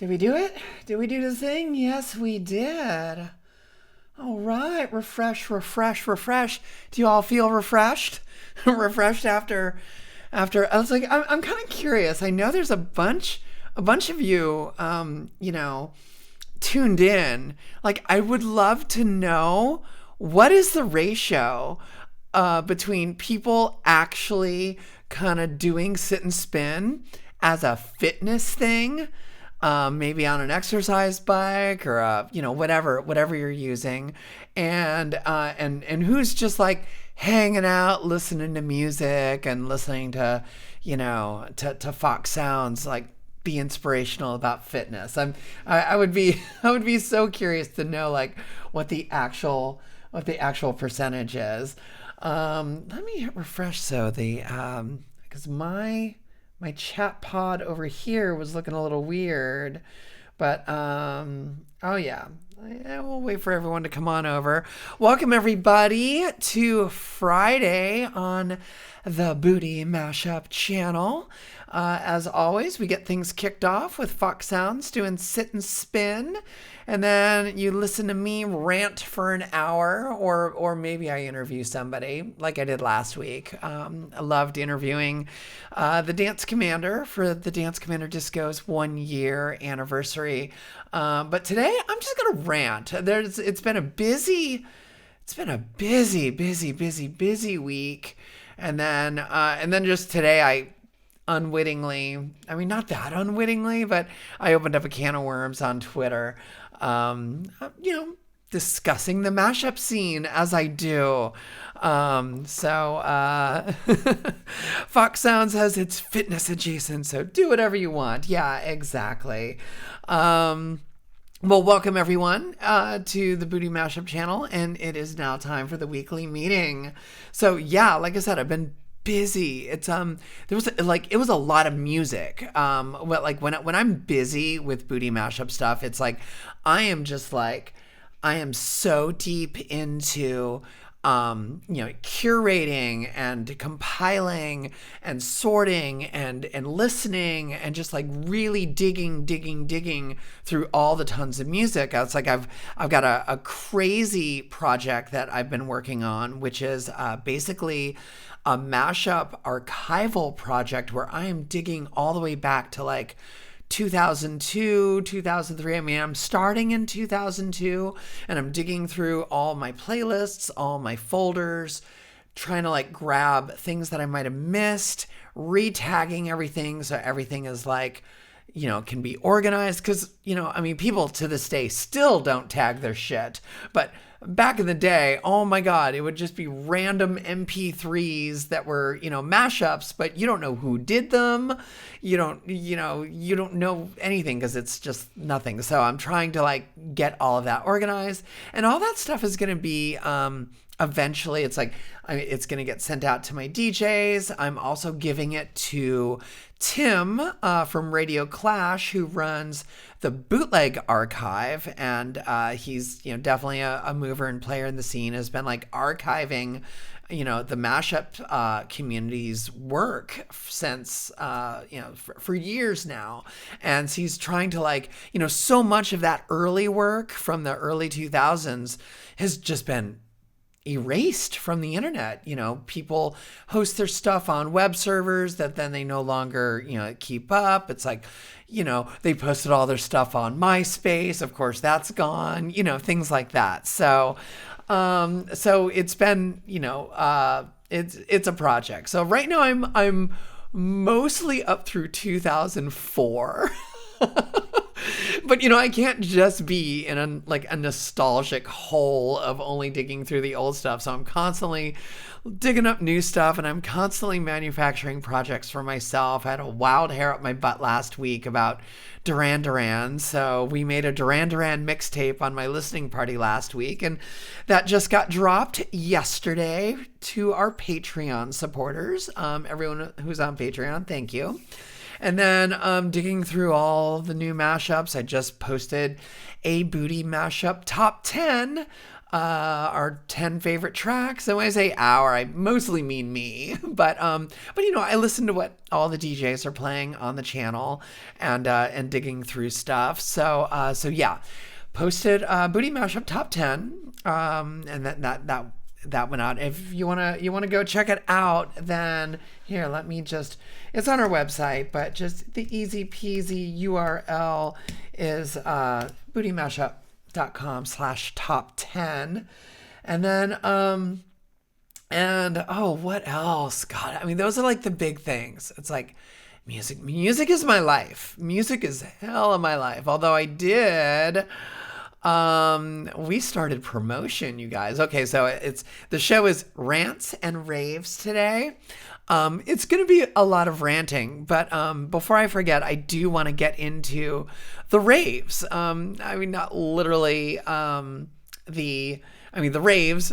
Did we do it? Did we do the thing? Yes, we did. All right. Refresh, refresh, refresh. Do you all feel refreshed? Refreshed after I was like, I'm kind of curious. I know there's a bunch of you, tuned in. Like, I would love to know what is the ratio between people actually kind of doing sit and spin as a fitness thing, maybe on an exercise bike or whatever you're using, and who's just like hanging out, listening to music and listening to to Fox Sounds, like be inspirational about fitness. I would be I would be so curious to know like what the actual percentage is. Let me hit refresh so the because my chat pod over here was looking a little weird, but oh yeah. We'll wait for everyone to come on over. Welcome everybody to Friday on the Booty Mashup channel. As always, we get things kicked off with Fox Sounds doing sit and spin, and then you listen to me rant for an hour, or maybe I interview somebody like I did last week. I loved interviewing the Dance Commander for the Dance Commander Disco's 1 year anniversary. But today I'm just gonna rant. It's been a busy week, and then just today I unwittingly, I mean, not that unwittingly, but I opened up a can of worms on Twitter, discussing the mashup scene as I do. Fox Sounds has its fitness adjacent, so do whatever you want. Yeah, exactly. Well, welcome everyone to the Booty Mashup channel, and it is now time for the weekly meeting. So yeah, like I said, I've been busy. It's it was a lot of music. When I'm busy with Booty Mashup stuff, it's like I am so deep into curating and compiling and sorting and listening and just like really digging through all the tons of music. It's like I've got a crazy project that I've been working on, which is basically a mashup archival project where I am digging all the way back to like 2002, 2003. I mean, I'm starting in 2002 and I'm digging through all my playlists, all my folders, trying to like grab things that I might have missed, re-tagging everything so everything is like, can be organized. Because, people to this day still don't tag their shit. But back in the day, oh my God, it would just be random MP3s that were, mashups, but you don't know who did them. You don't know anything because it's just nothing. So I'm trying to like get all of that organized, and all that stuff is going to be, eventually it's like, it's going to get sent out to my DJs. I'm also giving it to Tim from Radio Clash, who runs the Bootleg Archive, and he's definitely a mover and player in the scene. Has been like archiving the mashup community's work since for years now, and he's trying to like so much of that early work from the early 2000s has just been erased from the internet. People host their stuff on web servers that then they no longer keep up. It's like they posted all their stuff on MySpace, of course that's gone, things like that. So it's been it's a project. So right now I'm mostly up through 2004. But I can't just be in a nostalgic hole of only digging through the old stuff. So I'm constantly digging up new stuff, and I'm constantly manufacturing projects for myself. I had a wild hair up my butt last week about Duran Duran. So we made a Duran Duran mixtape on my listening party last week, and that just got dropped yesterday to our Patreon supporters. Everyone who's on Patreon, thank you. And then digging through all the new mashups, I just posted a Booty Mashup Top 10 our 10 favorite tracks. And when I say our, I mostly mean me. But I listen to what all the DJs are playing on the channel and digging through stuff. So yeah, posted Booty Mashup Top 10. And that went out. If you wanna go check it out, then here, let me just, it's on our website, but just the easy peasy URL is bootymashup.com/top10. And then what else? God, I mean, those are like the big things. It's like music is my life. Music is hell of my life. Although we started promotion, you guys. Okay, so the show is Rants and Raves today. It's going to be a lot of ranting, but before I forget, I do want to get into the raves. I mean, not literally the raves.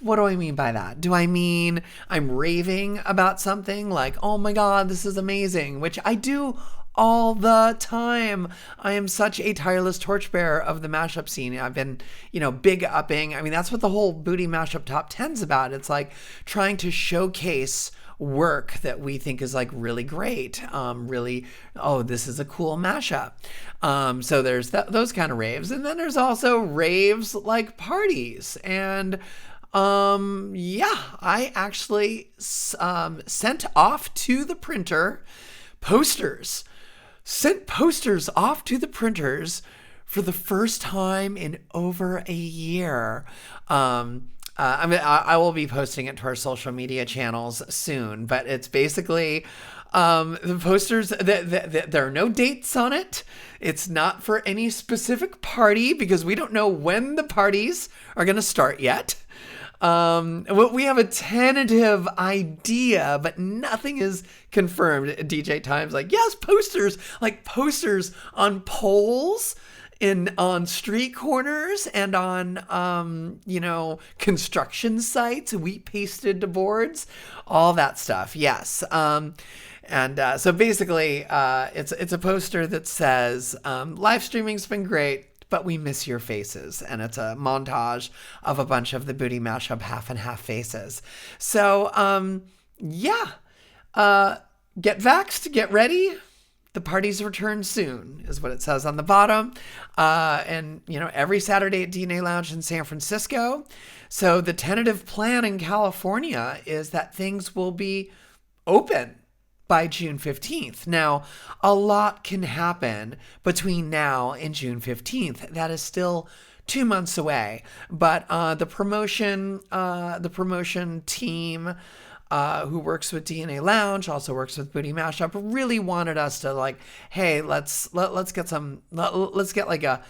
What do I mean by that? Do I mean I'm raving about something like, oh my God, this is amazing, which I do all the time. I am such a tireless torchbearer of the mashup scene. I've been, big upping. I mean, that's what the whole Booty Mashup Top 10's about. It's like trying to showcase work that we think is like really great. This is a cool mashup. So there's those kind of raves. And then there's also raves like parties. And I actually sent off to the printer posters. Sent posters off to the printers for the first time in over a year. I will be posting it to our social media channels soon, but it's basically the posters. There are no dates on it. It's not for any specific party because we don't know when the parties are going to start yet. We have a tentative idea, but nothing is confirmed. DJ Time's like, yes, posters on poles on street corners and on, construction sites, wheat pasted to boards, all that stuff. Yes. So basically, it's a poster that says, live streaming's been great, but we miss your faces. And it's a montage of a bunch of the Booty Mashup half and half faces. So, get vaxxed, get ready. The parties return soon is what it says on the bottom. Every Saturday at DNA Lounge in San Francisco. So the tentative plan in California is that things will be open by June 15th. Now, a lot can happen between now and June 15th. That is still 2 months away. But the promotion team who works with DNA Lounge, also works with Booty Mashup, really wanted us to like, hey, let's get like an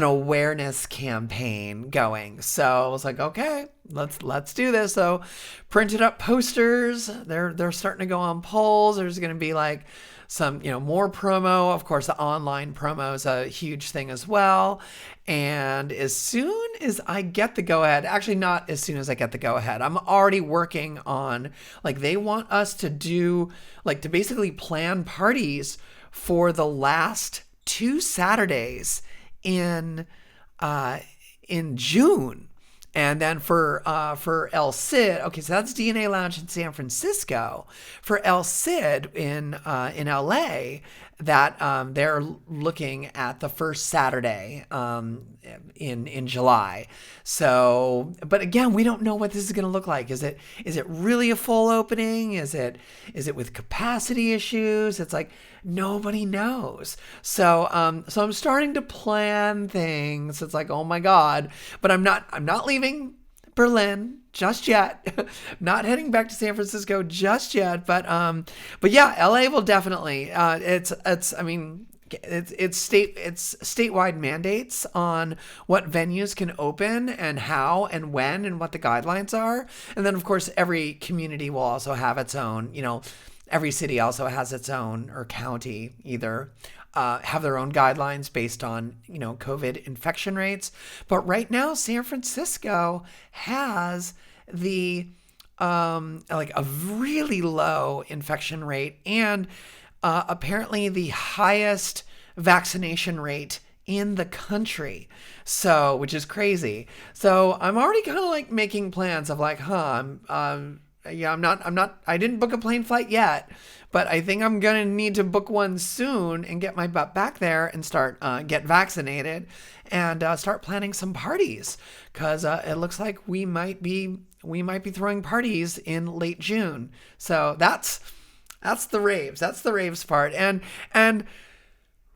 awareness campaign going. So I was like, okay, let's do this. So printed up posters. They're starting to go on polls. There's going to be like some, more promo. Of course, the online promo is a huge thing as well. And as soon as I get the go ahead, actually not as soon as I get the go ahead, I'm already working on, like, they want us to do, like, to basically plan parties for the last 2 Saturdays in June. And then for El Cid, okay, so that's DNA Lounge in San Francisco. For El Cid in LA, that they're looking at the first Saturday in July. So, but again, we don't know what this is going to look like. Is it really a full opening? Is it with capacity issues? It's like nobody knows. So I'm starting to plan things. It's like, oh my God, but I'm not leaving Berlin just yet. Not heading back to San Francisco just yet, but yeah, LA will definitely, it's statewide mandates on what venues can open and how and when and what the guidelines are. And then of course, every community will also have its own, every city also has its own, or county either, have their own guidelines based on, COVID infection rates. But right now, San Francisco has the, like a really low infection rate and apparently the highest vaccination rate in the country. So, which is crazy. So I'm already kind of like making plans of like, yeah, I didn't book a plane flight yet, but I think I'm going to need to book one soon and get my butt back there and start, get vaccinated and start planning some parties. Cause it looks like we might be throwing parties in late June. So that's the raves. That's the raves part. And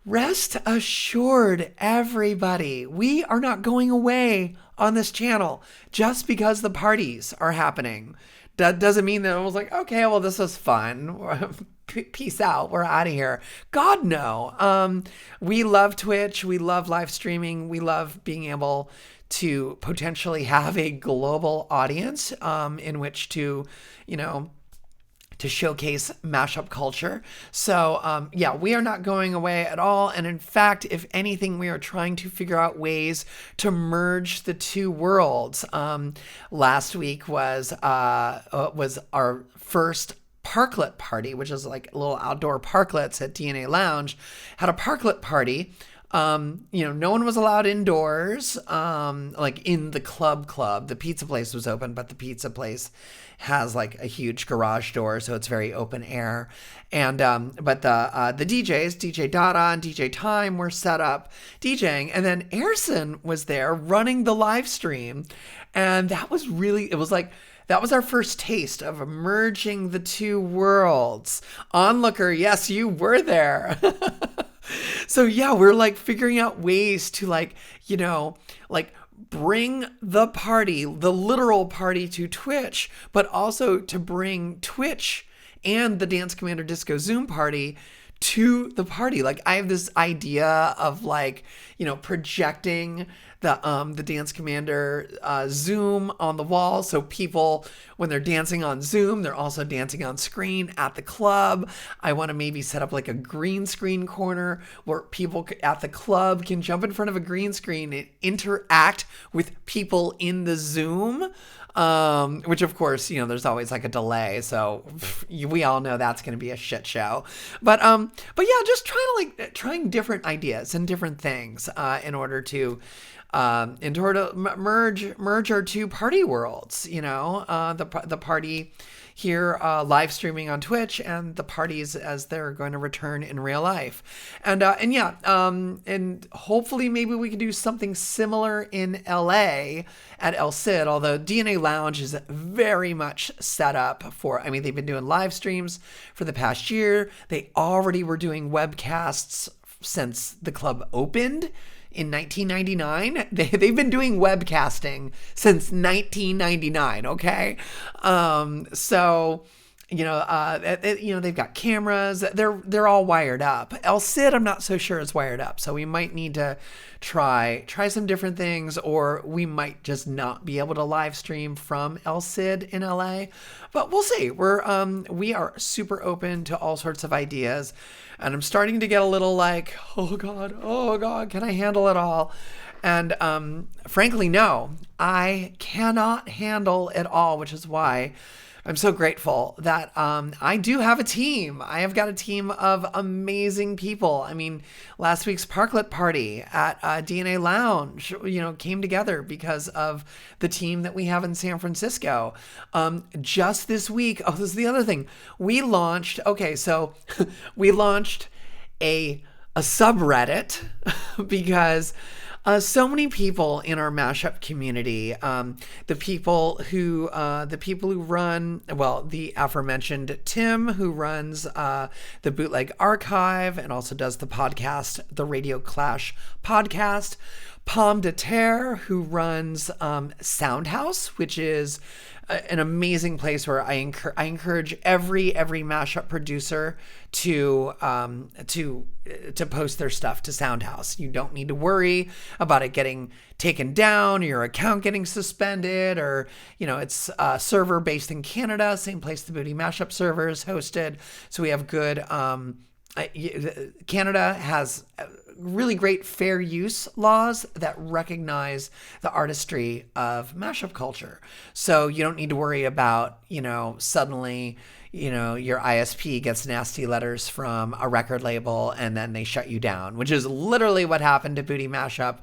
rest assured, everybody, we are not going away on this channel just because the parties are happening. That doesn't mean that I was like, okay, well, this was fun. Peace out. We're out of here. God, no. We love Twitch. We love live streaming. We love being able to potentially have a global audience in which to, to showcase mashup culture. So yeah, we are not going away at all. And in fact, if anything, we are trying to figure out ways to merge the two worlds. Last week was our first parklet party, which is like little outdoor parklets at DNA Lounge. Had a parklet party. No one was allowed indoors, like in the club. The pizza place was open, but the pizza place has like a huge garage door, so it's very open air. And but the DJs, DJ Dada and DJ Time, were set up DJing, and then Airson was there running the live stream, and that was that was our first taste of merging the two worlds. Onlooker, yes, you were there. So yeah, we're like figuring out ways to bring the party, the literal party, to Twitch, but also to bring Twitch and the Dance Commander Disco Zoom party to the party. Like, I have this idea of projecting the Dance Commander Zoom on the wall, so people, when they're dancing on Zoom, they're also dancing on screen at the club. I want to maybe set up like a green screen corner where people at the club can jump in front of a green screen and interact with people in the Zoom. Which of course, there's always like a delay. So we all know that's going to be a shit show. But yeah, just trying different ideas and different things, in order to merge our two party worlds, the party here, live streaming on Twitch, and the parties as they're going to return in real life. And hopefully maybe we can do something similar in LA at El Cid, although DNA Lounge is very much set up for, they've been doing live streams for the past year. They already were doing webcasts since the club opened in 1999. They've been doing webcasting since 1999. Okay. They've got cameras. They're all wired up. El Cid, I'm not so sure is wired up. So we might need to try some different things, or we might just not be able to live stream from El Cid in LA, but we'll see. We are super open to all sorts of ideas. And I'm starting to get a little like, oh God, can I handle it all? And frankly, no, I cannot handle it all, which is why I'm so grateful that I do have a team. I have got a team of amazing people. Last week's Parklet party at DNA Lounge, came together because of the team that we have in San Francisco. Just this week, this is the other thing. We launched a subreddit because so many people in our mashup community, the people who run, the aforementioned Tim, who runs the Bootleg Archive and also does the podcast, the Radio Clash podcast, Pomme de Terre, who runs Soundhouse, which is an amazing place where I encourage every mashup producer to post their stuff to Soundhouse. You don't need to worry about it getting taken down, or your account getting suspended, or it's a server based in Canada, same place the Booty Mashup server is hosted. So we have good. Canada has really great fair use laws that recognize the artistry of mashup culture. So you don't need to worry about, suddenly, your ISP gets nasty letters from a record label and then they shut you down, which is literally what happened to Booty Mashup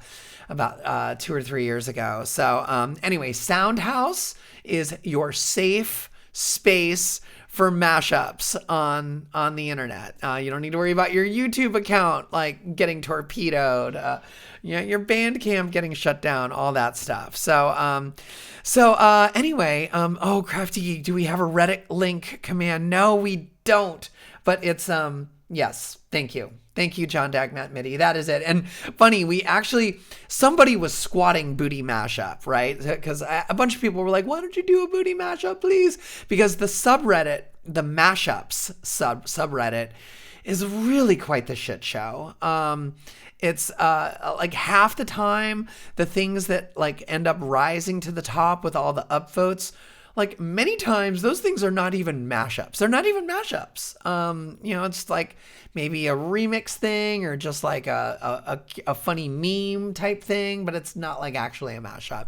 about 2 or 3 years ago. So anyway, Soundhouse is your safe space for mashups on the internet. You don't need to worry about your YouTube account like getting torpedoed, your Bandcamp getting shut down, all that stuff. So anyway, oh, Crafty, do we have a Reddit link command? No, we don't. But it's yes, thank you. Thank you, John Dagmat Midi. That is it. And funny, somebody was squatting Booty Mashup, right? Because a bunch of people were like, why don't you do a Booty Mashup, please? Because the subreddit, the Mashups subreddit, is really quite the shit show. It's like half the time, the things that like end up rising to the top with all the upvotes, like many times those things are not even mashups. They're not even mashups. It's like maybe a remix thing or just like a funny meme type thing, but it's not like actually a mashup.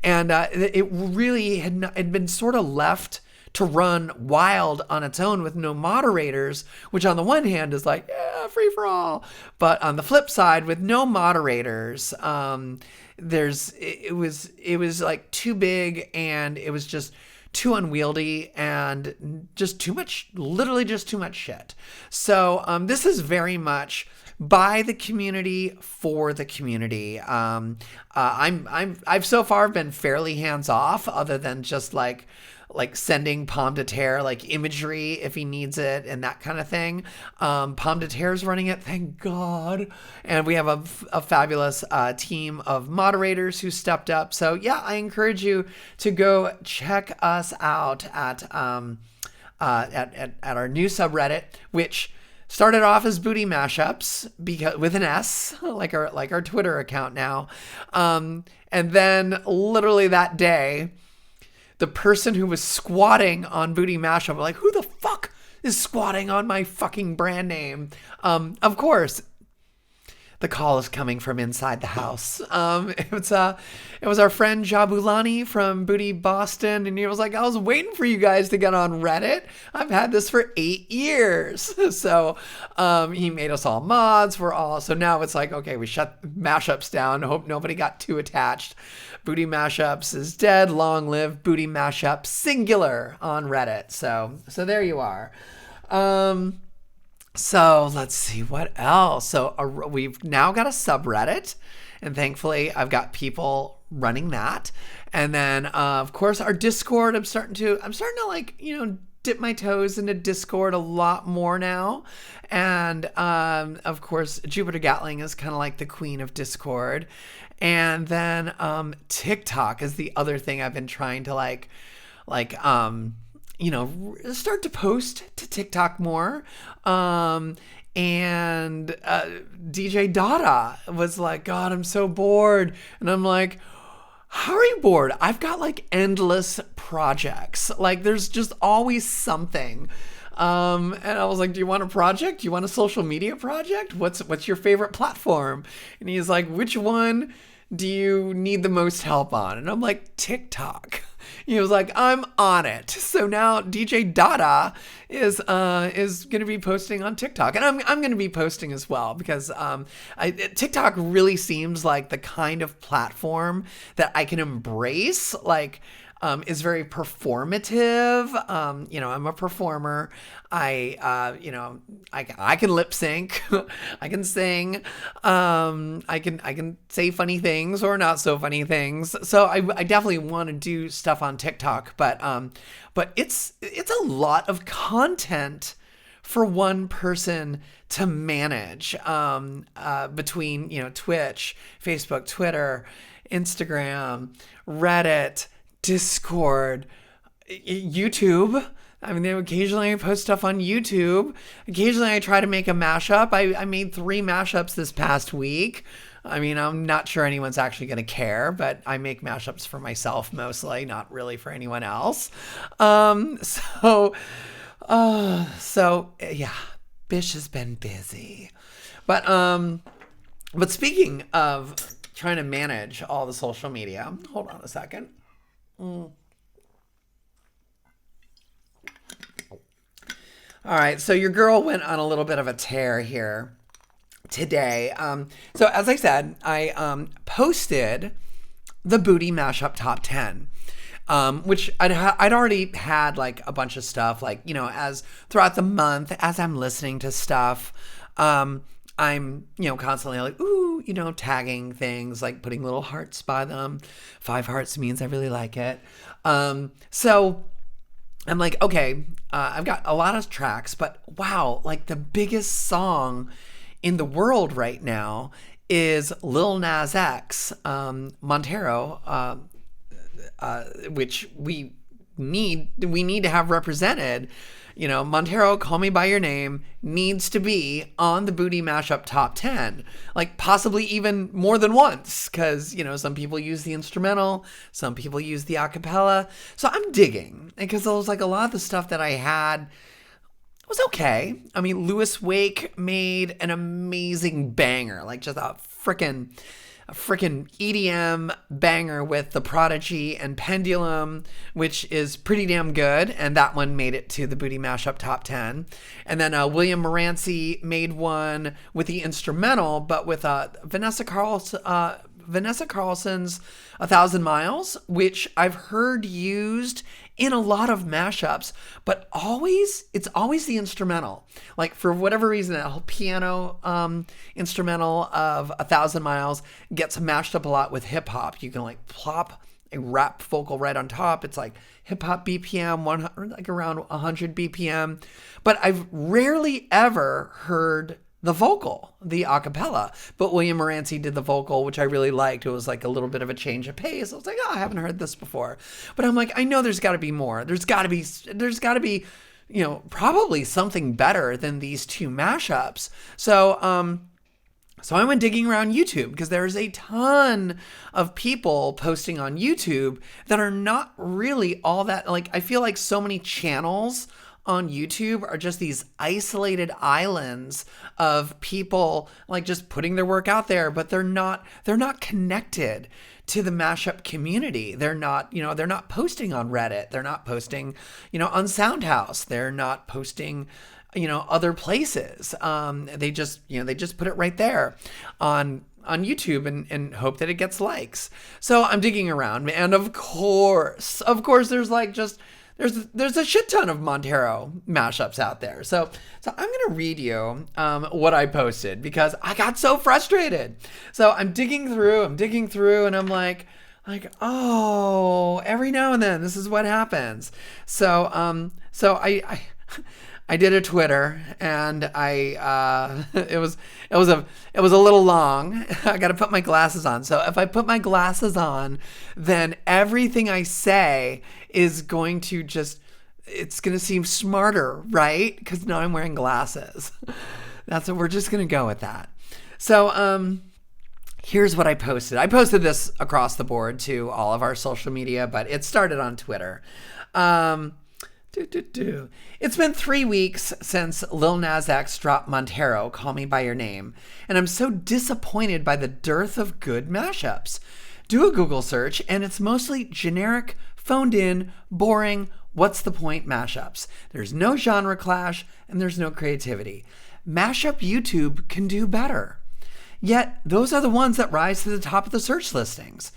And it really had been sort of left to run wild on its own with no moderators, which on the one hand is like, yeah, free for all. But on the flip side, with no moderators, it was like too big and it was just too unwieldy and just too much, literally just too much shit. So this is very much by the community for the community. I've so far been fairly hands off, other than just like sending Palm de Terre like imagery if he needs it and that kind of thing. Palm de Terre's running it, thank God. And we have a fabulous team of moderators who stepped up. So yeah, I encourage you to go check us out at our new subreddit, which started off as Booty Mashups with an S, like our Twitter account now. And then literally that day, the person who was squatting on Booty Mashup, like, who the fuck is squatting on my fucking brand name? Of course, the call is coming from inside the house. It was our friend Jabulani from Booty Boston, and he was like, I was waiting for you guys to get on Reddit. I've had this for 8 years. So he made us all mods. So now it's like, okay, we shut mashups down. Hope nobody got too attached. Booty Mashups is dead. Long live Booty Mashup singular on Reddit. So there you are. So let's see what else. So we've now got a subreddit, and thankfully I've got people running that. And then of course our Discord, I'm starting to like, dip my toes into Discord a lot more now. And of course Jupiter Gatling is kind of like the queen of Discord. And then TikTok is the other thing I've been trying to start to post to TikTok more. And DJ Dada was like, God, I'm so bored. And I'm like, how are you bored? I've got like endless projects. Like there's just always something. And I was like, do you want a project? Do you want a social media project? What's your favorite platform? And he's like, which one do you need the most help on? And I'm like, TikTok. He was like, I'm on it. So now DJ Dada is going to be posting on TikTok, and I'm going to be posting as well, because TikTok really seems like the kind of platform that I can embrace. Like, is very performative. I'm a performer. I can lip sync. I can sing. I can say funny things or not so funny things. So I definitely want to do stuff on TikTok, but it's a lot of content for one person to manage, between, Twitch, Facebook, Twitter, Instagram, Reddit, Discord, YouTube. I mean, occasionally I post stuff on YouTube. Occasionally I try to make a mashup. I made 3 mashups this past week. I mean, I'm not sure anyone's actually going to care, but I make mashups for myself mostly, not really for anyone else. So yeah, Bish has been busy. But But speaking of trying to manage all the social media, hold on a second. All right, so your girl went on a little bit of a tear here today. So as I said, I posted the Booty Mashup Top 10. Which I'd already had like a bunch of stuff, like, you know, as throughout the month, as I'm listening to stuff, I'm, you know, constantly like, ooh, you know, tagging things, like putting little hearts by them. 5 hearts means I really like it. So I'm like, okay, I've got a lot of tracks, but wow, like the biggest song in the world right now is Lil Nas X, Montero, which we need to have represented. You know, Montero, Call Me By Your Name needs to be on the Booty Mashup Top 10, like possibly even more than once, because, you know, some people use the instrumental, some people use the acapella. So I'm digging, because there was like a lot of the stuff that I had was okay. I mean, Lewis Wake made an amazing banger, like just a freaking EDM banger with The Prodigy and Pendulum, which is pretty damn good. And that one made it to the Booty Mashup Top 10. And then William Moranci made one with the instrumental, but with Vanessa Carlson's 1,000 Miles, which I've heard used in a lot of mashups, but it's always the instrumental. Like for whatever reason, that whole piano instrumental of 1,000 Miles gets mashed up a lot with hip hop. You can like plop a rap vocal right on top. It's like hip hop BPM, like around 100 BPM. But I've rarely ever heard the vocal, the acapella. But William Moranci did the vocal, which I really liked. It was like a little bit of a change of pace. I was like, oh, I haven't heard this before. But I'm like, I know there's got to be more. There's got to be, you know, probably something better than these two mashups. So I went digging around YouTube, because there's a ton of people posting on YouTube that are not really all that, like, I feel like so many channels on YouTube are just these isolated islands of people like just putting their work out there, but they're not connected to the mashup community. They're not posting on Reddit. They're not posting, you know, on Soundhouse. They're not posting, you know, other places. They just put it right there on YouTube and hope that it gets likes. So I'm digging around, and of course there's like just there's a shit ton of Montero mashups out there. So I'm gonna read you what I posted, because I got so frustrated. So I'm digging through, and I'm like, oh, every now and then this is what happens. So I did a Twitter, and it was a little long. I got to put my glasses on. So if I put my glasses on, then everything I say is going to it's going to seem smarter, right? Because now I'm wearing glasses. That's what we're just going to go with that. So here's what I posted. I posted this across the board to all of our social media, but it started on Twitter. It's been 3 weeks since Lil Nas X dropped Montero, Call Me By Your Name, and I'm so disappointed by the dearth of good mashups. Do a Google search, and it's mostly generic, phoned in, boring, what's the point mashups. There's no genre clash, and there's no creativity. Mashup YouTube can do better. Yet, those are the ones that rise to the top of the search listings.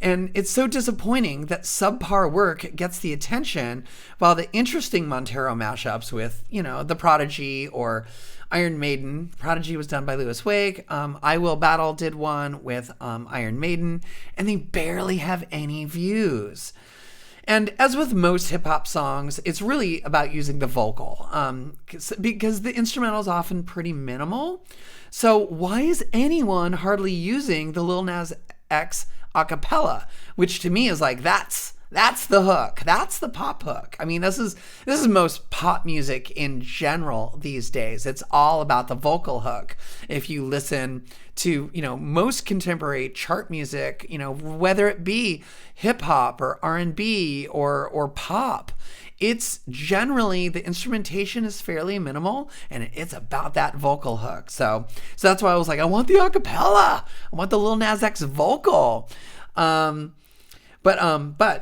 And it's so disappointing that subpar work gets the attention, while the interesting Montero mashups with, you know, The Prodigy or Iron Maiden. Prodigy was done by Lewis Wake. I Will Battle did one with Iron Maiden, and they barely have any views. And as with most hip hop songs, it's really about using the vocal, because the instrumental is often pretty minimal. So why is anyone hardly using the Lil Nas X acapella, which to me is like, that's That's the hook. That's the pop hook. I mean, this is most pop music in general these days. It's all about the vocal hook. If you listen to, most contemporary chart music, whether it be hip hop or R&B or pop, it's generally, the instrumentation is fairly minimal and it's about that vocal hook. So that's why I was like, I want the acapella. I want the Lil Nas X vocal. But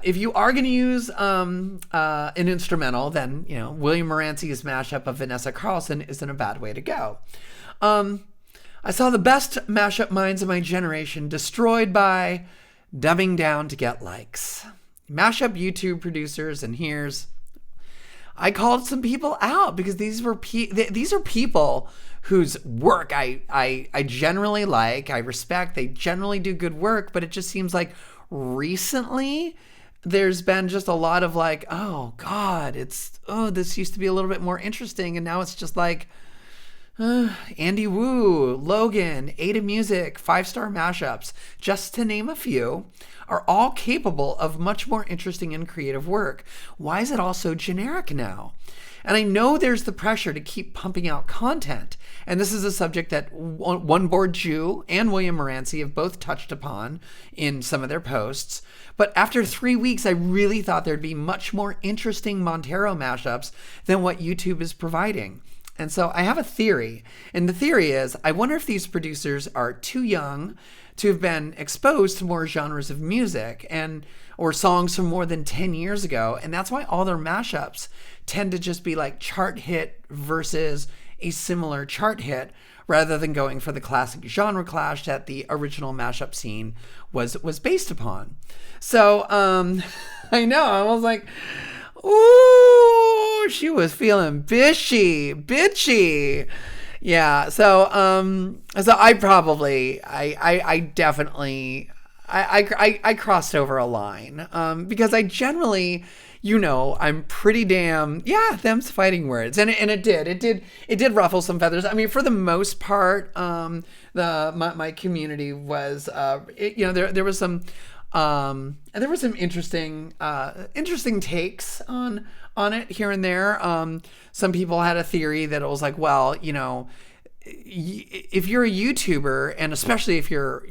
if you are going to use an instrumental, then William Morancy's mashup of Vanessa Carlson isn't a bad way to go. I saw the best mashup minds of my generation destroyed by dumbing down to get likes. Mashup YouTube producers, and I called some people out because these are people whose work I generally like, I respect. They generally do good work, but it just seems like recently there's been just a lot of like, oh God, this used to be a little bit more interesting, and now it's just like Andy Wu, Logan, Ada Music, 5-star mashups, just to name a few, are all capable of much more interesting and creative work. Why is it all so generic now? And I know there's the pressure to keep pumping out content. And this is a subject that One Board Jew and William Morancy have both touched upon in some of their posts. But after 3 weeks, I really thought there'd be much more interesting Montero mashups than what YouTube is providing. And so I have a theory. And the theory is, I wonder if these producers are too young to have been exposed to more genres of music or songs from more than 10 years ago. And that's why all their mashups tend to just be like chart hit versus a similar chart hit, rather than going for the classic genre clash that the original mashup scene was based upon. So I know, I was like, ooh, she was feeling bitchy. Yeah. So I definitely crossed over a line, because I generally, I'm pretty damn, them's fighting words. And it did ruffle some feathers. I mean, for the most part, my community was, there was some interesting takes on it here and there. Some people had a theory that it was like, well, if you're a YouTuber, and especially if you've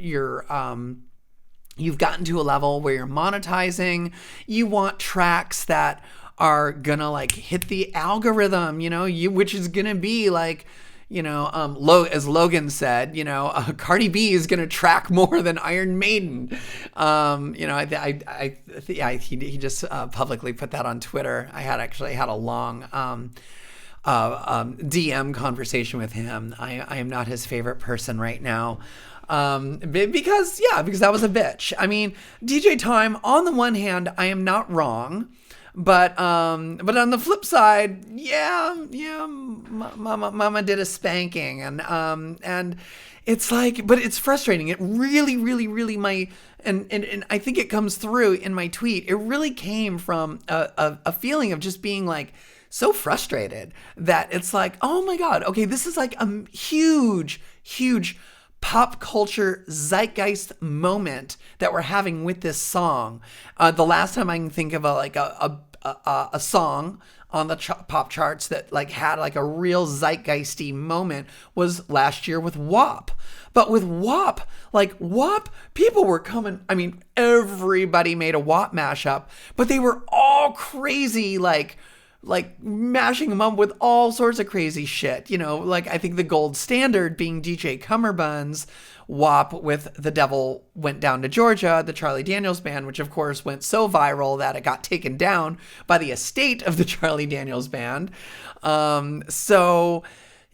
gotten to a level where you're monetizing, you want tracks that are gonna like hit the algorithm, which is gonna be like, as Logan said, Cardi B is gonna track more than Iron Maiden. He just publicly put that on Twitter. I had a long DM conversation with him. I am not his favorite person right now. Because that was a bitch. I mean, DJ Time, on the one hand, I am not wrong, but on the flip side, mama did a spanking, and it's like, but it's frustrating. It really, really, really, and I think it comes through in my tweet. It really came from a feeling of just being like so frustrated that it's like, oh my God, okay, this is like a huge pop culture zeitgeist moment that we're having with this song. The last time I can think of a song on the pop charts that like had like a real zeitgeisty moment was last year with WAP. But with WAP, people were coming. I mean, everybody made a WAP mashup, but they were all crazy, like mashing them up with all sorts of crazy shit. I think the gold standard being DJ Cummerbund's WAP with The Devil Went Down to Georgia, the Charlie Daniels Band, which of course went so viral that it got taken down by the estate of the Charlie Daniels Band. But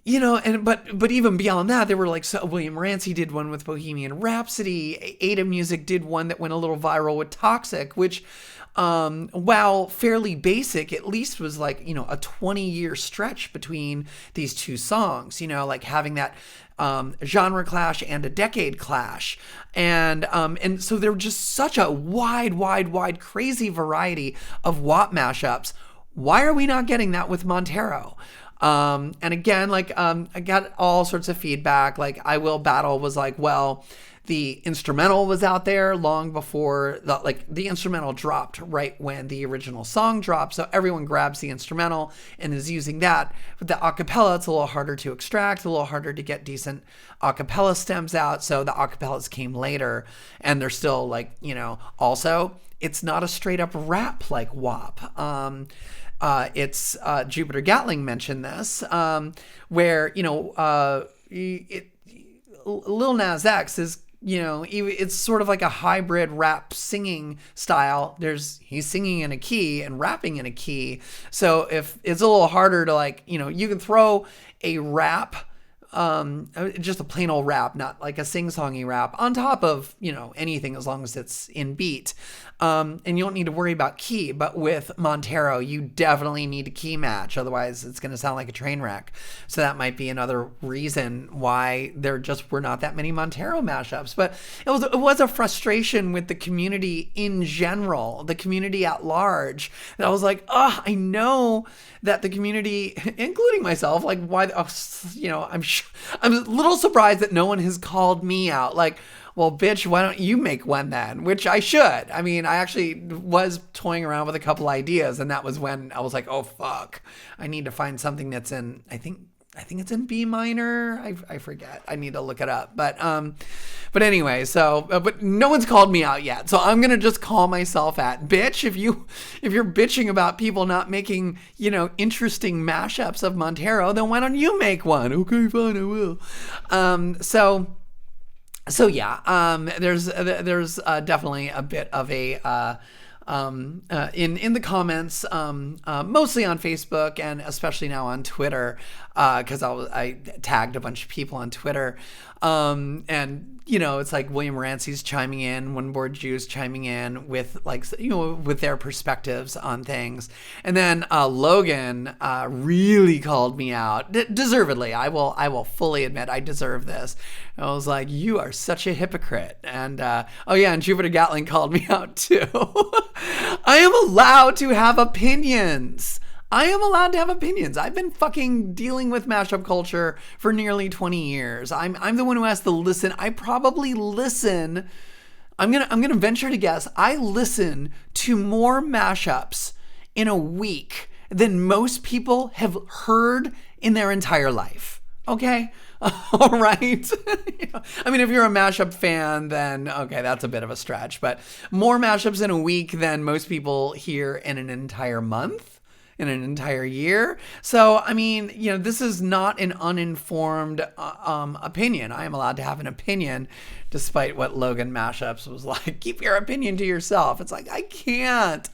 even beyond that, there were William Morancy did one with Bohemian Rhapsody. Ada Music did one that went a little viral with Toxic, which, while fairly basic, at least was a 20-year stretch between these two songs, having that genre clash and a decade clash. And so there were just such a wide, crazy variety of WAP mashups. Why are we not getting that with Montero? And again, I got all sorts of feedback. I Will Battle was like, well, The instrumental was out there long before the instrumental dropped right when the original song dropped. So everyone grabs the instrumental and is using that. But the acapella, it's a little harder to extract, a little harder to get decent acapella stems out. So the acapellas came later, and they're still like, also it's not a straight up rap like WAP. It's Jupiter Gatling mentioned this, where Lil Nas X is, it's sort of like a hybrid rap singing style. He's singing in a key and rapping in a key. So if it's a little harder to you can throw a rap, just a plain old rap, not like a sing-songy rap, on top of, anything as long as it's in beat. And you don't need to worry about key. But with Montero, you definitely need a key match. Otherwise, it's going to sound like a train wreck. So that might be another reason why there just were not that many Montero mashups. But it was a frustration with the community in general, the community at large. And I was like, I know that the community, including myself, like, why, I'm a little surprised that no one has called me out. Like, well, bitch, why don't you make one then? Which I should. I mean, I actually was toying around with a couple ideas, and that was when I was like, oh, fuck. I need to find something that's in, I think it's in B minor. I forget. I need to look it up. But anyway, but no one's called me out yet. So I'm going to just call myself at bitch. If you're bitching about people not making, interesting mashups of Montero, then why don't you make one? Okay, fine, I will. So yeah, there's definitely a bit of a, in the comments, mostly on Facebook and especially now on Twitter, cause I tagged a bunch of people on Twitter. And it's like William Rancey's chiming in, One Board Jews chiming in with with their perspectives on things. And then, Logan, really called me out, deservedly. I will fully admit I deserve this. I was like, you are such a hypocrite. And, and Jupiter Gatling called me out too. I am allowed to have opinions. I've been fucking dealing with mashup culture for nearly 20 years. I'm the one who has to listen. I probably listen. I'm gonna venture to guess. I listen to more mashups in a week than most people have heard in their entire life. Okay? All right. I mean, if you're a mashup fan, then okay, that's a bit of a stretch. But more mashups in a week than most people hear in an entire month. In an entire year. So, I mean, this is not an uninformed opinion. I am allowed to have an opinion, despite what Logan Mashups was like. Keep your opinion to yourself. It's like, I can't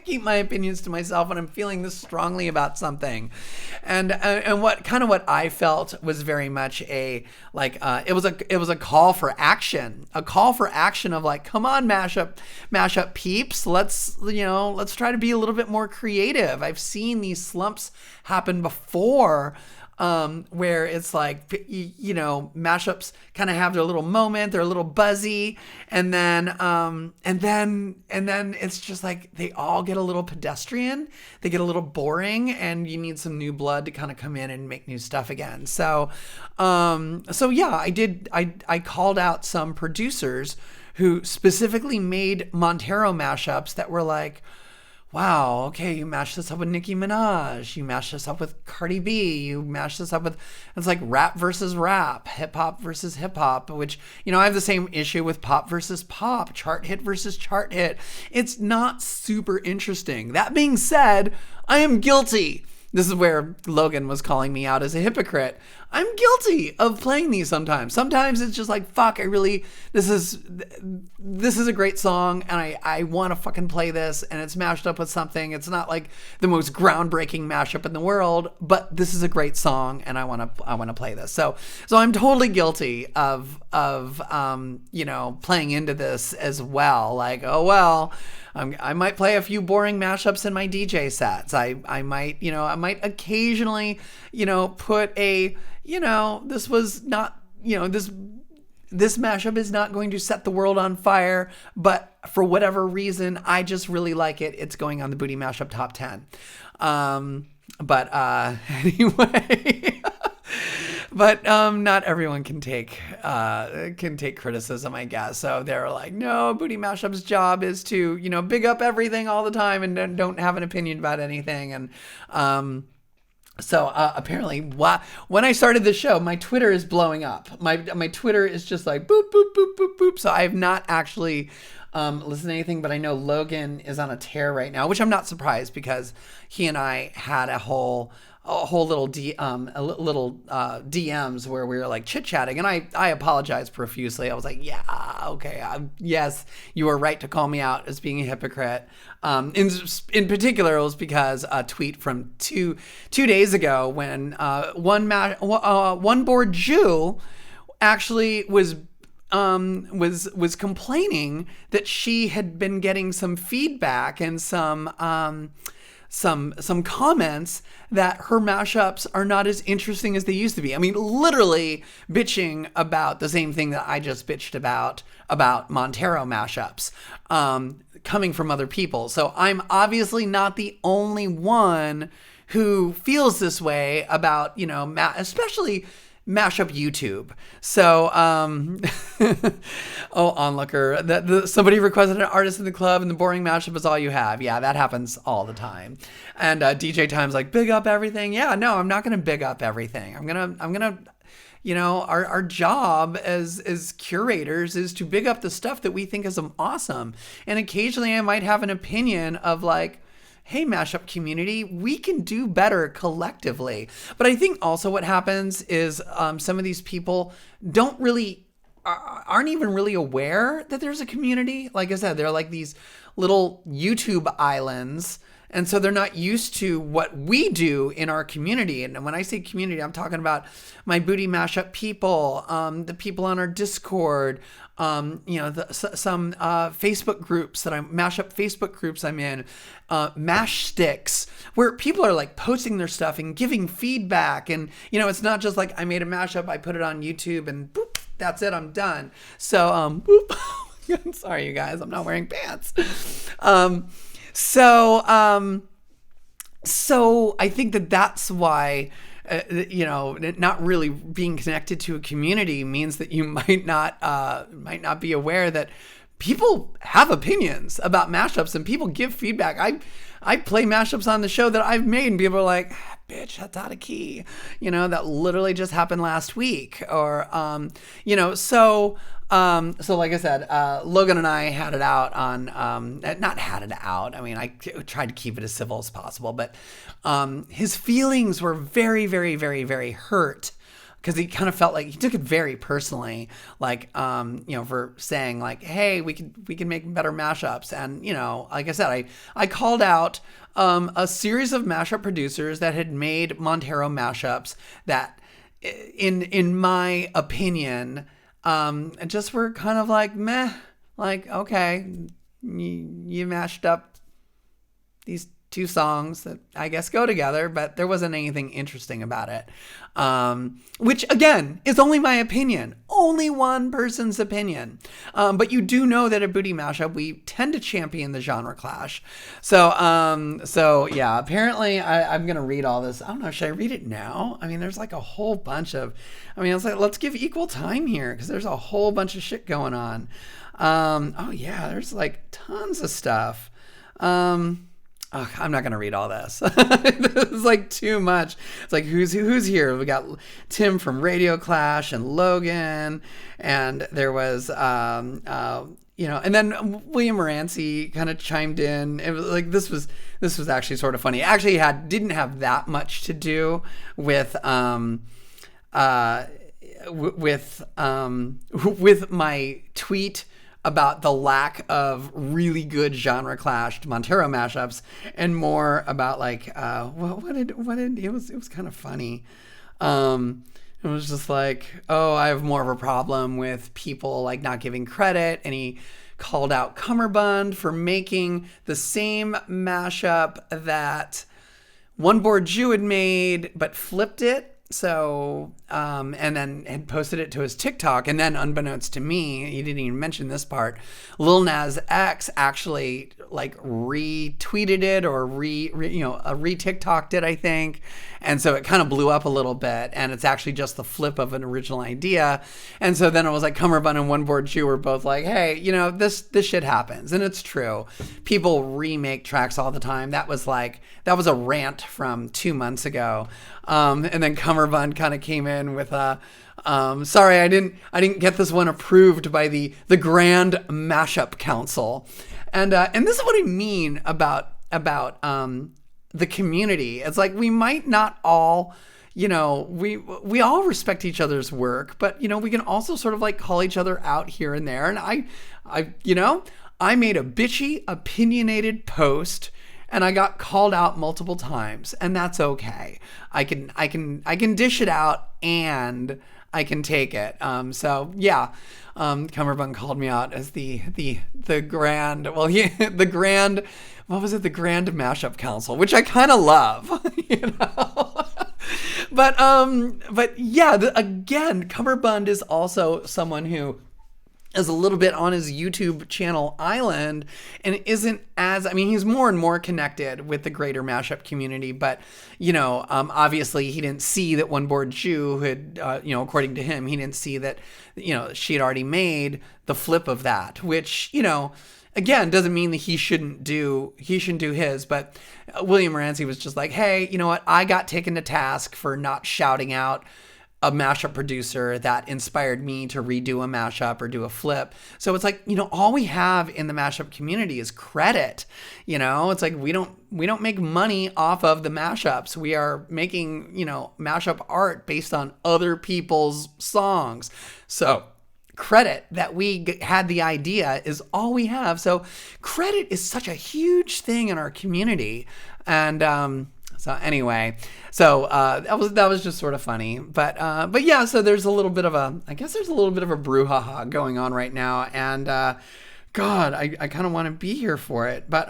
keep my opinions to myself when I'm feeling this strongly about something. And what I felt was very much it was a call for action, of like, come on, mashup peeps. Let's try to be a little bit more creative. I've seen these slumps happen before, where it's like, mashups kind of have their little moment, they're a little buzzy, and then it's just like they all get a little pedestrian, they get a little boring, and you need some new blood to kind of come in and make new stuff again. So yeah, I called out some producers who specifically made Montero mashups that were like, wow, okay, you mashed this up with Nicki Minaj, you mashed this up with Cardi B, you mashed this up with, it's like rap versus rap, hip hop versus hip hop, which, I have the same issue with pop versus pop, chart hit versus chart hit. It's not super interesting. That being said, I am guilty. This is where Logan was calling me out as a hypocrite. I'm guilty of playing these sometimes. Sometimes it's just like, fuck, this is a great song and I want to fucking play this, and it's mashed up with something. It's not like the most groundbreaking mashup in the world, but this is a great song and I want to play this. So I'm totally guilty of playing into this as well. Like, oh, well, I might play a few boring mashups in my DJ sets. I might occasionally, put a, this was not, this mashup is not going to set the world on fire, but for whatever reason, I just really like it. It's going on the Booty Mashup Top 10. Anyway, but not everyone can take criticism, I guess. So they're like, no, Booty Mashup's job is to, big up everything all the time and then don't have an opinion about anything. And so apparently, when I started the show, my Twitter is blowing up. My Twitter is just like boop boop boop boop boop. So I have not actually listened to anything, but I know Logan is on a tear right now, which I'm not surprised because he and I had a whole little DMs where we were like chit chatting, and I apologized profusely. I was like, yeah, okay, yes, you were right to call me out as being a hypocrite. In particular, it was because a tweet from two days ago when one bored Jew actually was complaining that she had been getting some feedback and some comments that her mashups are not as interesting as they used to be. I mean, literally bitching about the same thing that I just bitched about Montero mashups, coming from other people. So I'm obviously not the only one who feels this way about, especially mashup YouTube. So, onlooker, somebody requested an artist in the club and the boring mashup is all you have. Yeah, that happens all the time. And DJ Time's like, big up everything. Yeah, no, I'm not going to big up everything. I'm going to, our job as curators is to big up the stuff that we think is awesome. And occasionally I might have an opinion of like, hey, mashup community, we can do better collectively. But I think also what happens is some of these people aren't even really aware that there's a community. Like I said, they're like these little YouTube islands. And so they're not used to what we do in our community. And when I say community, I'm talking about my Booty Mashup people, the people on our Discord, some Facebook groups mashup Facebook groups I'm in, Mash Sticks, where people are like posting their stuff and giving feedback. And, it's not just like I made a mashup, I put it on YouTube and boop, that's it, I'm done. So, boop. I'm sorry, you guys, I'm not wearing pants. So I think that's why, not really being connected to a community means that you might not be aware that people have opinions about mashups and people give feedback. I play mashups on the show that I've made and people are like, bitch, that's out of key. That literally just happened last week. Or, so like I said, Logan and I had it out on, not had it out. I mean, I tried to keep it as civil as possible, but, his feelings were very, very, very, very hurt. Because he kind of felt like he took it very personally, like, for saying like, hey, we can make better mashups. And, like I said, I called out a series of mashup producers that had made Montero mashups that, in my opinion, just were kind of like, meh, like, okay, you mashed up these two songs that I guess go together, but there wasn't anything interesting about it. Which again is only my opinion, only one person's opinion. But you do know that at Booty Mashup, we tend to champion the genre clash. So yeah, apparently I'm going to read all this. I don't know. Should I read it now? I mean, there's like a whole bunch of, it's like, let's give equal time here because there's a whole bunch of shit going on. Oh yeah, there's like tons of stuff. I'm not going to read all this. It's like too much. It's like, who's here? We got Tim from Radio Clash and Logan. And there was, and then William Moranci kind of chimed in. It was like, this was actually sort of funny. Actually didn't have that much to do with my tweet about the lack of really good genre clashed Montero mashups, and more about like it was kind of funny. It was just like, oh, I have more of a problem with people like not giving credit, and he called out Cummerbund for making the same mashup that One Board Jew had made, but flipped it. and then had posted it to his TikTok, and then unbeknownst to me, he didn't even mention this part. Lil Nas X actually like retweeted it or re-TikToked it, I think, and so it kind of blew up a little bit. And it's actually just the flip of an original idea. And so then it was like Cummerbund and One Board Jew were both like, hey, this shit happens, and it's true. People remake tracks all the time. That was a rant from 2 months ago. And then Cummerbund kind of came in with sorry, I didn't get this one approved by the Grand Mashup Council. And this is what I mean about the community. It's like, we might not all, we all respect each other's work, but we can also sort of like call each other out here and there. And I made a bitchy, opinionated post, and I got called out multiple times, and that's okay. I can dish it out, and I can take it. So yeah, Cummerbund called me out as the grand, the grand, what was it? The Grand Mashup Council, which I kind of love, But yeah, again, Cummerbund is also someone who is a little bit on his YouTube channel island and isn't as, he's more and more connected with the greater mashup community, but, obviously he didn't see that One Board Jew had, according to him, he didn't see that, she had already made the flip of that, which, again, doesn't mean that he shouldn't do his, but William Rancy was just like, hey, you know what? I got taken to task for not shouting out a mashup producer that inspired me to redo a mashup or do a flip. So it's like, all we have in the mashup community is credit. It's like, we don't make money off of the mashups. We are making, mashup art based on other people's songs. So credit that we had the idea is all we have. So credit is such a huge thing in our community. And, so anyway, that was just sort of funny, but yeah, so there's a little bit of a brouhaha going on right now, and God, I kind of want to be here for it, but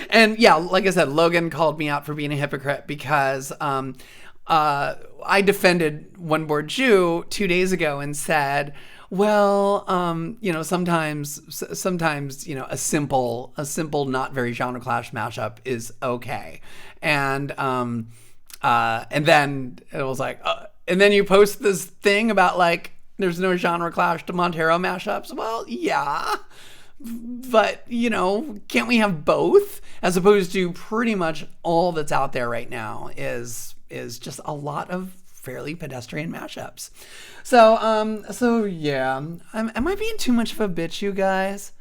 and yeah, like I said, Logan called me out for being a hypocrite because I defended One Board Jew 2 days ago and said, well, sometimes, a simple, not very genre clash mashup is okay. And then it was like, and then you post this thing about like, there's no genre clash to Montero mashups. Well, yeah, but can't we have both? As opposed to pretty much all that's out there right now is just a lot of fairly pedestrian mashups. So yeah, am I being too much of a bitch, you guys?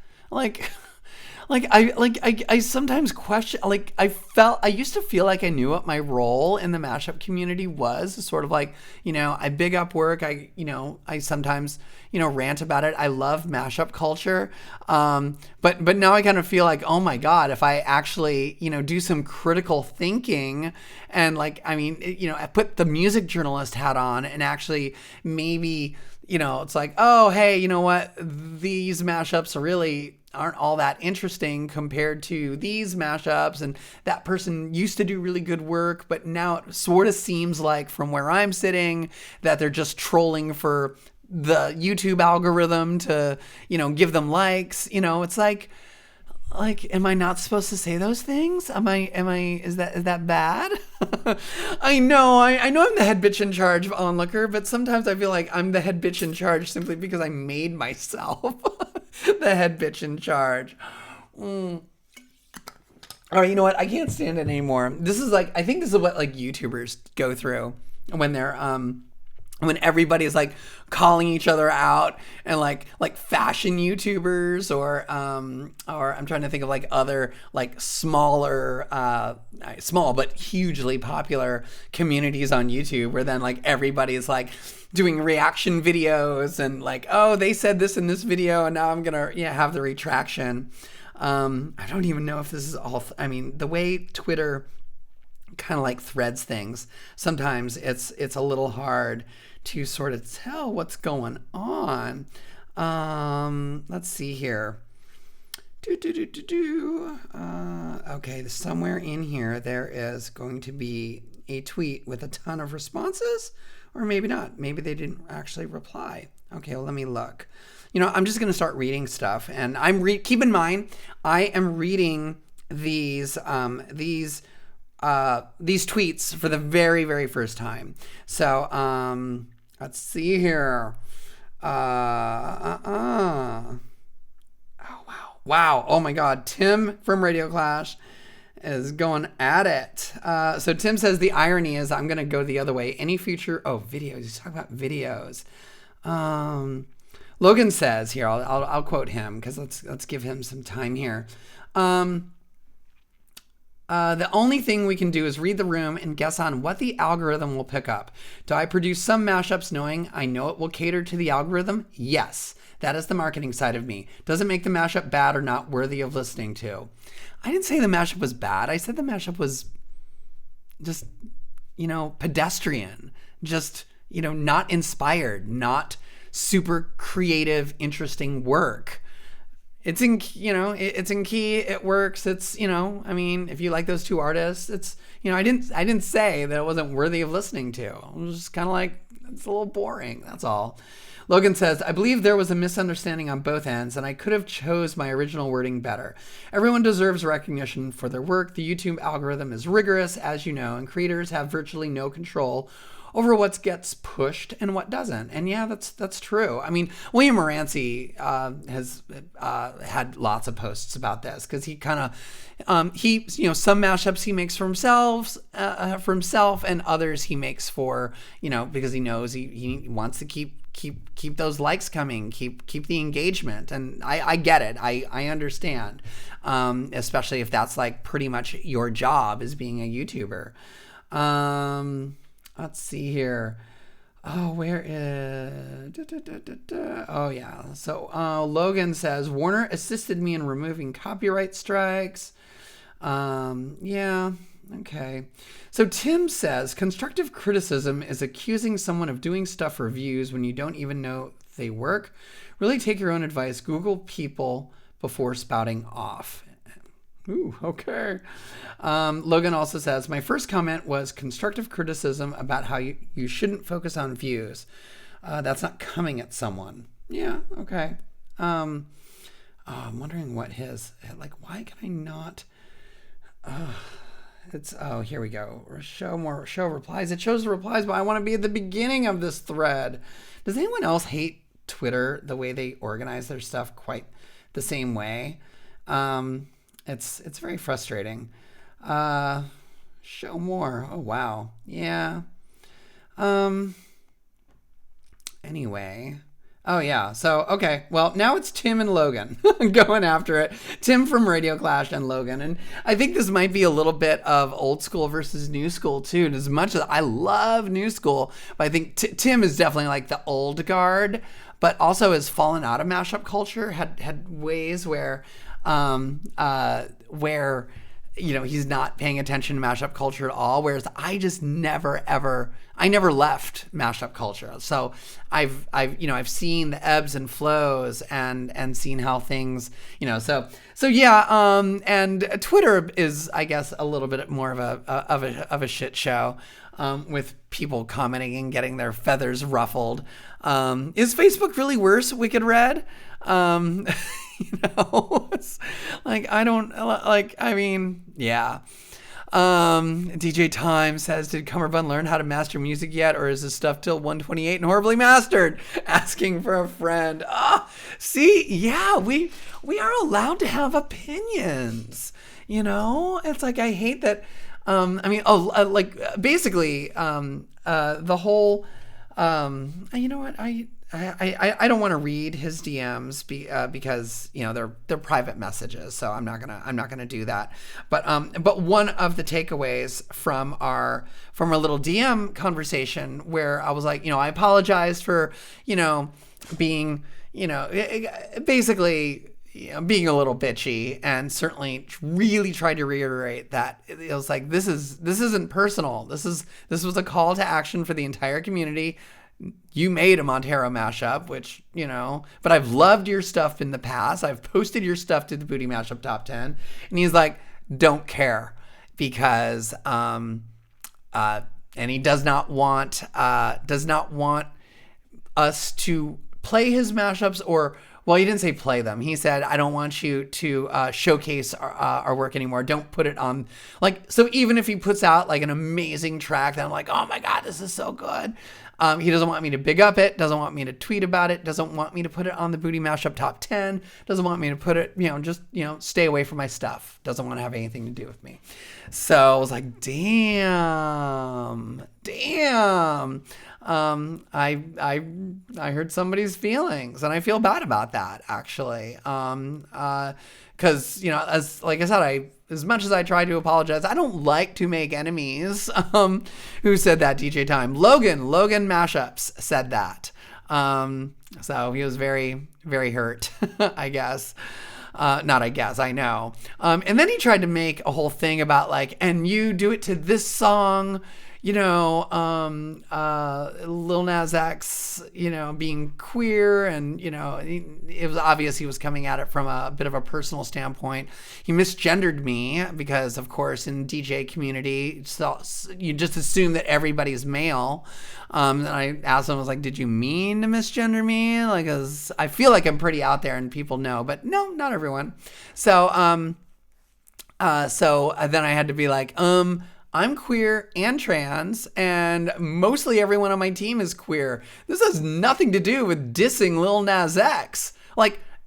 I sometimes question, I used to feel like I knew what my role in the mashup community was, sort of like, I big up work. I sometimes, rant about it. I love mashup culture. But now I kind of feel like, oh my God, if I actually, do some critical thinking and I put the music journalist hat on and actually maybe, it's like, oh, hey, you know what? These mashups really aren't all that interesting compared to these mashups, and that person used to do really good work, but now it sort of seems like from where I'm sitting that they're just trolling for the YouTube algorithm to, give them likes. It's like, am I not supposed to say those things? Is that bad? I know I'm the head bitch in charge of Onlooker, but sometimes I feel like I'm the head bitch in charge simply because I made myself the head bitch in charge. All right, you know what? I can't stand it anymore. I think this is what like YouTubers go through when they're, when everybody's like calling each other out, and like fashion YouTubers or I'm trying to think of like other like smaller, small but hugely popular communities on YouTube, where then like everybody's like doing reaction videos and like, oh, they said this in this video and now I'm gonna have the retraction. I don't even know if this is all. The way Twitter kind of like threads things, sometimes it's a little hard to sort of tell what's going on. Let's see here. Okay, somewhere in here there is going to be a tweet with a ton of responses, or maybe not. Maybe they didn't actually reply. Okay, well, let me look. I'm just going to start reading stuff, and keep in mind, I am reading these tweets for the very, very first time. So, let's see here. Oh, wow. Oh my God. Tim from Radio Clash is going at it. So Tim says the irony is I'm going to go the other way. Any future, videos. He's talking about videos. Logan says here, I'll quote him because let's give him some time here. The only thing we can do is read the room and guess on what the algorithm will pick up. Do I produce some mashups knowing I know it will cater to the algorithm? Yes. That is the marketing side of me. Does it make the mashup bad or not worthy of listening to? I didn't say the mashup was bad. I said the mashup was just, pedestrian. Just, not inspired, not super creative, interesting work. It's in key, it works. It's, if you like those two artists, it's, I didn't say that it wasn't worthy of listening to. I was just kind of like, it's a little boring. That's all. Logan says, I believe there was a misunderstanding on both ends and I could have chose my original wording better. Everyone deserves recognition for their work. The YouTube algorithm is rigorous, as you know, and creators have virtually no control over what gets pushed and what doesn't. And yeah, that's true. I mean, William Moranci has had lots of posts about this because he kind of, some mashups he makes for himself, and others he makes for, because he knows he wants to keep those likes coming, keep the engagement. And I get it. I understand. Especially if that's like pretty much your job as being a YouTuber. Let's see here. Oh, where is... Oh, yeah. So Logan says, Warner assisted me in removing copyright strikes. Yeah, okay. So Tim says, constructive criticism is accusing someone of doing stuff for views when you don't even know they work. Really take your own advice. Google people before spouting off. Ooh, okay. Logan also says, my first comment was constructive criticism about how you shouldn't focus on views. That's not coming at someone. Yeah, okay. I'm wondering what why can I not... here we go. Show replies. It shows the replies, but I want to be at the beginning of this thread. Does anyone else hate Twitter the way they organize their stuff quite the same way? It's very frustrating. Show more. Oh, wow. Yeah. Anyway. Oh, yeah. So, okay. Well, now it's Tim and Logan going after it. Tim from Radio Clash and Logan. And I think this might be a little bit of old school versus new school, too. And as much as I love new school, but I think Tim is definitely like the old guard, but also has fallen out of mashup culture, had ways where he's not paying attention to mashup culture at all. Whereas I just never left mashup culture. So I've seen the ebbs and flows and seen how things, so yeah. And Twitter is, I guess, a little bit more of a shit show, with people commenting and getting their feathers ruffled. Is Facebook really worse, Wicked Red? It's like, yeah. DJ Time says, did Cummerbund learn how to master music yet? Or is this stuff till 128 and horribly mastered? Asking for a friend. See, yeah, we are allowed to have opinions, it's like, I hate that. Basically, the whole, you know what? I don't want to read his DMs because they're private messages, so I'm not gonna do that. But one of the takeaways from our little DM conversation where I was like, I apologized for being basically being a little bitchy, and certainly really tried to reiterate that it was like, this isn't personal. This was a call to action for the entire community. you made a Montero mashup, which, but I've loved your stuff in the past. I've posted your stuff to the Booty Mashup Top 10. And he's like, don't care because, and he does not want us to play his mashups well, he didn't say play them. He said, I don't want you to showcase our work anymore. Don't put it on. So even if he puts out like an amazing track that I'm like, oh my God, this is so good. He doesn't want me to big up it, doesn't want me to tweet about it, doesn't want me to put it on the Booty Mashup Top 10, doesn't want me to put it, just stay away from my stuff, doesn't want to have anything to do with me. So I was like, damn. I hurt somebody's feelings, and I feel bad about that, actually. Because as like I said, as much as I try to apologize, I don't like to make enemies. Who said that? DJ Time. Logan Mashups said that. So he was very, very hurt, I guess. Not I guess, I know. And then he tried to make a whole thing about and you do it to this song, Lil Nas X, being queer, and, it was obvious he was coming at it from a bit of a personal standpoint. He misgendered me because, of course, in DJ community, so you just assume that everybody's male. And I asked him, I was like, did you mean to misgender me? I feel like I'm pretty out there and people know, but no, not everyone. So then I had to be like, I'm queer and trans, and mostly everyone on my team is queer. This has nothing to do with dissing Lil Nas X,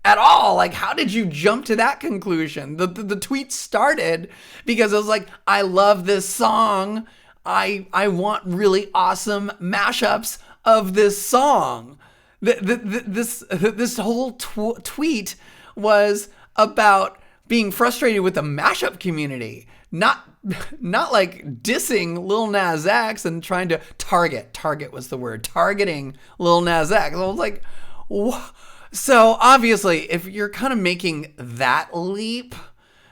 at all. How did you jump to that conclusion? The tweet started because it was like, I love this song. I want really awesome mashups of this song. This whole tweet was about being frustrated with the mashup community, not dissing Lil Nas X and trying to target was the word, targeting Lil Nas X. I was like, what? So obviously if you're kind of making that leap,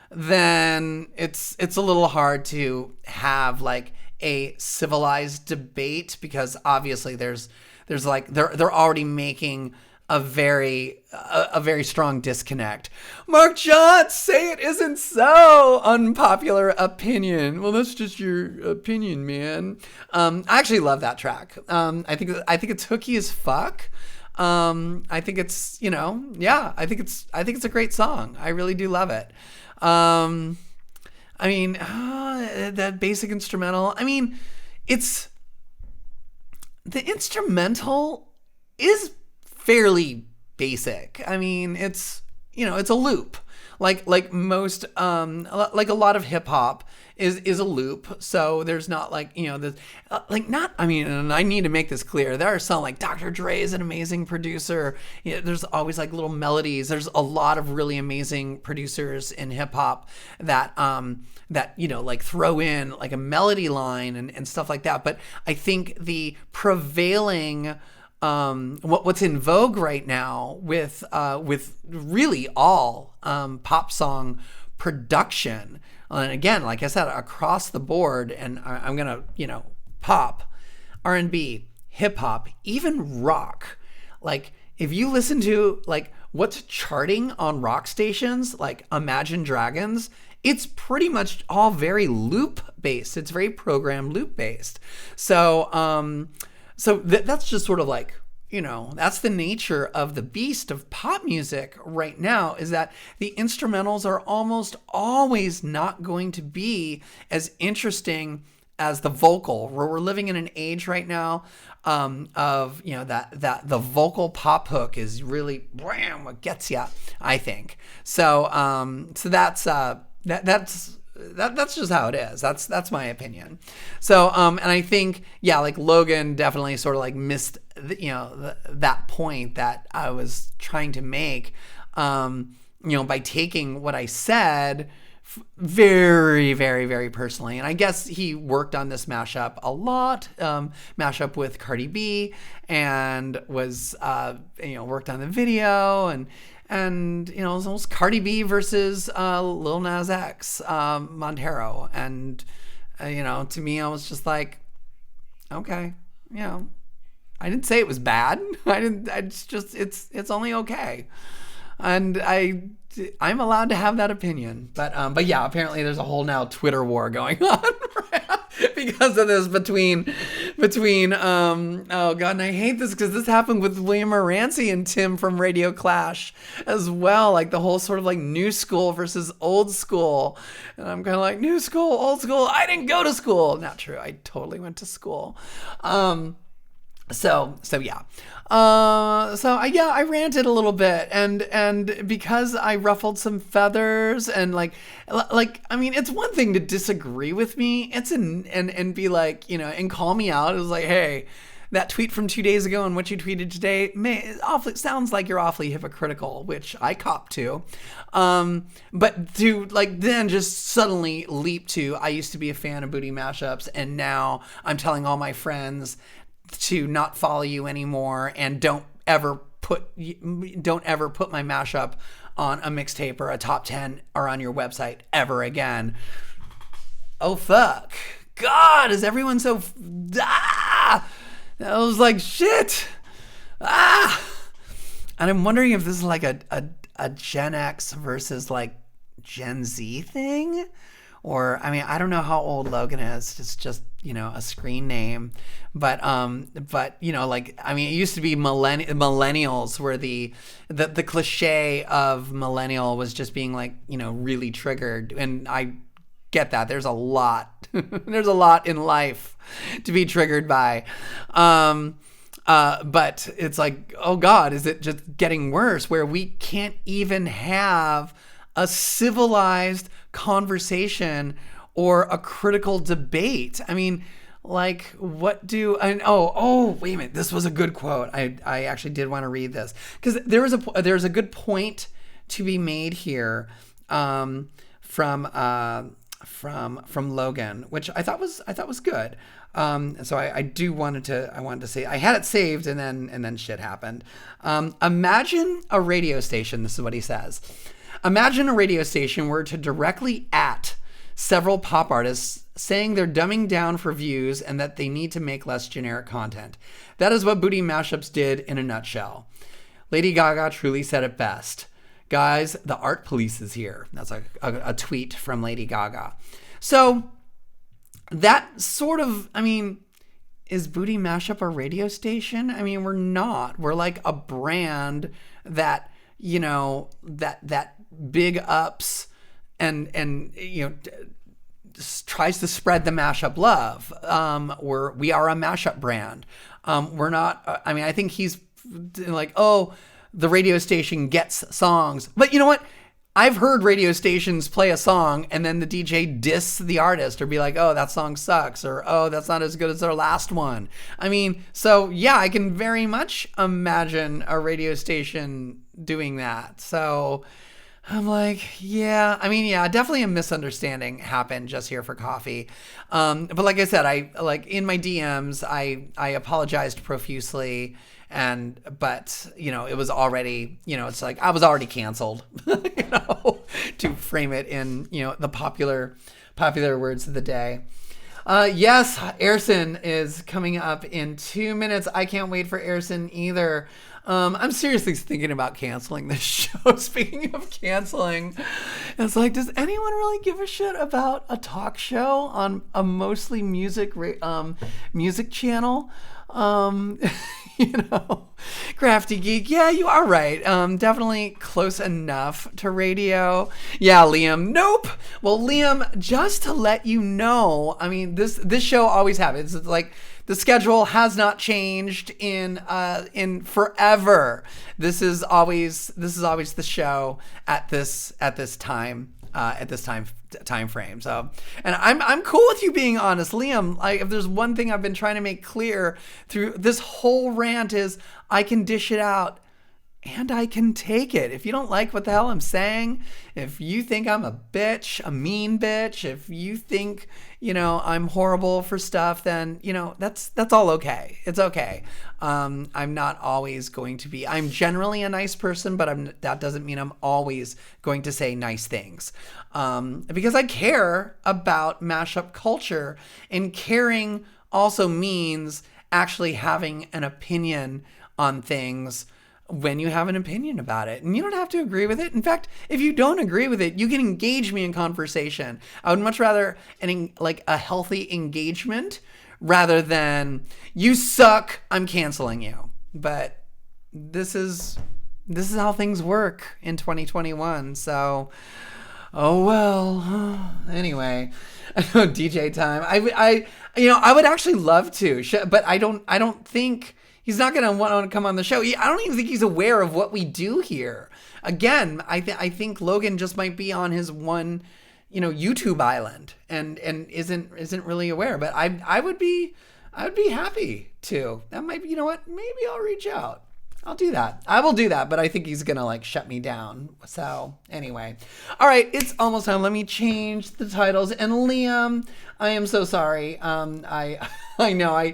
then it's a little hard to have a civilized debate, because obviously there's they're already making a very strong disconnect. Mark John, say it isn't so. Unpopular opinion. Well, that's just your opinion, man. I actually love that track. I think it's hooky as fuck. I think it's I think it's a great song. I really do love it. That basic instrumental. It's the instrumental is fairly basic. It's it's a loop, like most like a lot of hip hop is a loop. So there's not and I need to make this clear. There are some Dr. Dre is an amazing producer. There's always little melodies. There's a lot of really amazing producers in hip hop that throw in a melody line and stuff like that. But I think the prevailing what's in vogue right now with really all pop song production, and again, like I said, across the board, and I'm gonna pop, R&B, hip hop, even rock. If you listen to what's charting on rock stations like Imagine Dragons, it's pretty much all very loop based. It's very programmed loop based. So that's just sort of that's the nature of the beast of pop music right now, is that the instrumentals are almost always not going to be as interesting as the vocal. We're living in an age right now of that the vocal pop hook is really what gets you, I think. So that's just how it is. That's my opinion. So and I think Logan definitely sort of missed that point that I was trying to make by taking what I said very, very, very personally. And I guess he worked on this mashup a lot, mashup with Cardi B, and was worked on the video, and it was almost Cardi B versus Lil Nas X, Montero. And to me, I was just like, okay, I didn't say it was bad. I didn't. It's just it's only okay, and I'm allowed to have that opinion. But yeah, apparently there's a whole now Twitter war going on because of this between oh god, and I hate this because this happened with William Moranci and Tim from Radio Clash as well, like the whole sort of like new school versus old school, and I'm kind of like new school, old school. I didn't go to school. Not true. I totally went to school. So yeah. I ranted a little bit, and because I ruffled some feathers, and like I mean, it's one thing to disagree with me. It's and be like, and call me out. It was like, hey, that tweet from 2 days ago and what you tweeted today sounds like you're awfully hypocritical, which I cop to. But to like then just suddenly leap to, I used to be a fan of booty mashups, and now I'm telling all my friends to not follow you anymore, and don't ever put my mashup on a mixtape or a top 10 or on your website ever again. Oh fuck, God, is everyone so I was like, shit, and I'm wondering if this is like a Gen X versus like Gen Z thing, or I mean, I don't know how old Logan is. It's just a screen name, but like, I mean, it used to be millennials were the cliche of millennial was just being like, really triggered, and I get that. There's a lot there's a lot in life to be triggered by, but it's like, oh God, is it just getting worse where we can't even have a civilized conversation or a critical debate? I mean, like, what do I? Oh, wait a minute. This was a good quote. I actually did want to read this because there's a good point to be made here, from Logan, which I thought was good. So I wanted to say, I had it saved, and then shit happened. Imagine a radio station. This is what he says. Imagine a radio station were to directly at several pop artists saying they're dumbing down for views and that they need to make less generic content. That is what Booty Mashups did in a nutshell. Lady Gaga truly said it best. Guys, the art police is here. That's a tweet from Lady Gaga. So that sort of, I mean, is Booty Mashup a radio station? I mean, we're not. We're like a brand that, that big ups and tries to spread the mashup love. We are a mashup brand. We're not. I mean, I think he's like, oh, the radio station gets songs, but you know what? I've heard radio stations play a song and then the DJ diss the artist or be like, oh, that song sucks, or oh, that's not as good as their last one. I mean, so yeah, I can very much imagine a radio station doing that. So I'm like, yeah, I mean, yeah, definitely a misunderstanding happened just here for coffee. But like I said, I like in my DMs, I apologized profusely, but it was already, it's like I was already canceled, to frame it in, the popular words of the day. Yes, Airson is coming up in 2 minutes. I can't wait for Airson either. I'm seriously thinking about canceling this show. Speaking of canceling, it's like, does anyone really give a shit about a talk show on a mostly music channel? Crafty Geek. Yeah, you are right. Definitely close enough to radio. Yeah, Liam. Nope. Well, Liam, just to let you know, I mean, this show always happens. It's like the schedule has not changed in forever. This is always the show at this time. At this time frame. So, and I'm cool with you being honest, Liam. Like, if there's one thing I've been trying to make clear through this whole rant is I can dish it out and I can take it. If you don't like what the hell I'm saying, if you think I'm a bitch, a mean bitch, if you think, I'm horrible for stuff, then, that's all okay. It's okay. I'm not always going to be, I'm generally a nice person, but that doesn't mean I'm always going to say nice things. Because I care about mashup culture, and caring also means actually having an opinion on things when you have an opinion about it. And you don't have to agree with it. In fact, if you don't agree with it, you can engage me in conversation. I would much rather like a healthy engagement rather than you suck, I'm canceling you. But this is how things work in 2021. So, oh well. Anyway, DJ time. I would actually love to, but I don't think he's not going to want to come on the show. I don't even think he's aware of what we do here. Again, I think Logan just might be on his one, YouTube island and isn't really aware. But I would be happy to. That might be, you know what? Maybe I'll reach out. I'll do that. I will do that, but I think he's going to like shut me down. So anyway. All right. It's almost time. Let me change the titles. And Liam, I am so sorry. I know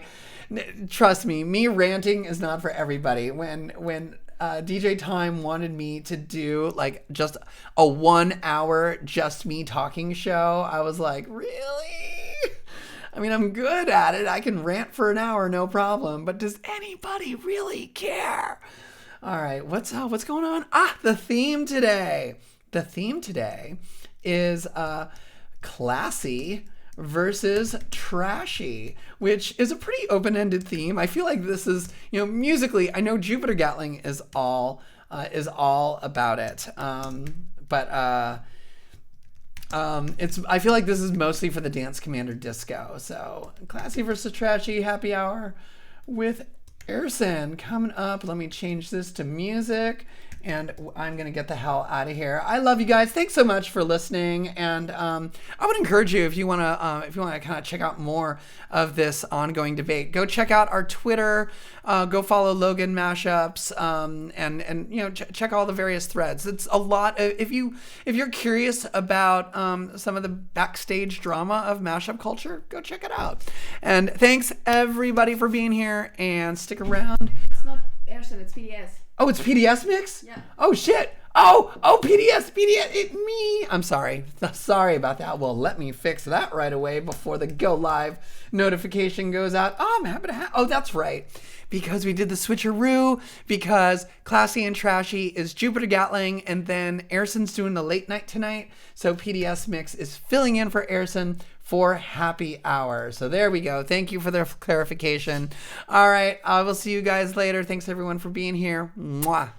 trust me ranting is not for everybody. When DJ Time wanted me to do like just a 1 hour just me talking show, I was like, really? I mean, I'm good at it. I can rant for an hour, no problem. But does anybody really care? All right, what's going on? The theme today. The theme today is classy versus trashy, which is a pretty open-ended theme. I feel like this is, musically, I know Jupiter Gatling is all about it. I feel like this is mostly for the Dance Commander Disco. So classy versus trashy, happy hour with Erson coming up. Let me change this to music and I'm going to get the hell out of here. I love you guys. Thanks so much for listening. And I would encourage you, if you want to kind of check out more of this ongoing debate, go check out our Twitter, go follow Logan Mashups, and check all the various threads. It's a lot. If you're curious about some of the backstage drama of mashup culture, go check it out. And thanks everybody for being here and stick around. It's not Erson, it's PDS. Oh, it's PDS mix? Yeah. Oh, shit. Oh, PDS, it me. I'm sorry. Sorry about that. Well, let me fix that right away before the go live notification goes out. Oh, I'm happy to have. Oh, that's right. Because we did the switcheroo, because Classy and Trashy is Jupiter Gatling, and then Erson's doing the late night tonight. So PDS mix is filling in for Erson for happy hour. So there we go. Thank you for the clarification. All right. I will see you guys later. Thanks everyone for being here. Mwah.